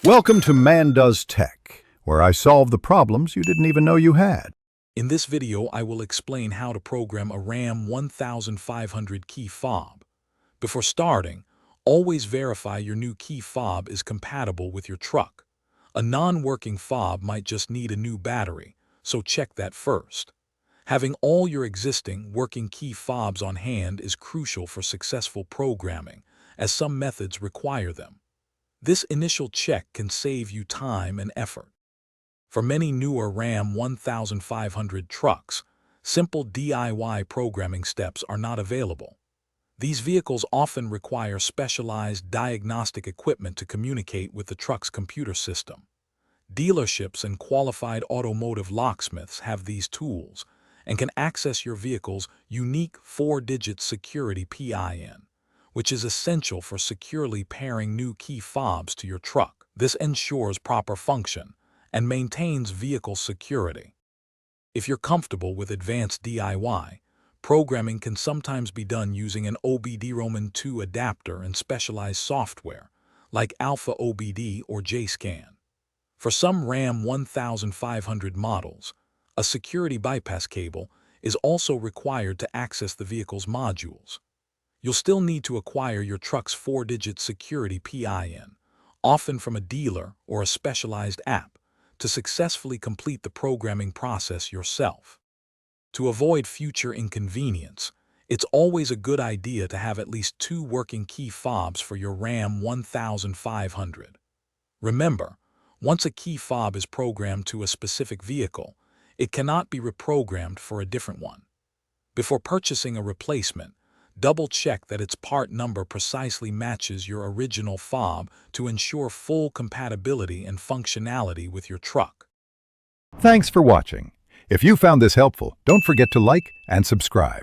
Welcome to Man Does Tech, where I solve the problems you didn't even know you had. In this video, I will explain how to program a RAM 1500 key fob. Before starting, always verify your new key fob is compatible with your truck. A non-working fob might just need a new battery, so check that first. Having all your existing working key fobs on hand is crucial for successful programming, as some methods require them. This initial check can save you time and effort. For many newer RAM 1500 trucks, simple DIY programming steps are not available. These vehicles often require specialized diagnostic equipment to communicate with the truck's computer system. Dealerships and qualified automotive locksmiths have these tools and can access your vehicle's unique 4-digit security PIN, which is essential for securely pairing new key fobs to your truck. This ensures proper function and maintains vehicle security. If you're comfortable with advanced DIY, programming can sometimes be done using an OBD-ROMAN2 adapter and specialized software, like Alpha OBD or JScan. For some RAM 1500 models, a security bypass cable is also required to access the vehicle's modules. You'll still need to acquire your truck's 4-digit security PIN, often from a dealer or a specialized app, to successfully complete the programming process yourself. To avoid future inconvenience, it's always a good idea to have at least 2 working key fobs for your RAM 1500. Remember, once a key fob is programmed to a specific vehicle, it cannot be reprogrammed for a different one. Before purchasing a replacement, double-check that its part number precisely matches your original fob to ensure full compatibility and functionality with your truck. Thanks for watching. If you found this helpful, don't forget to like and subscribe.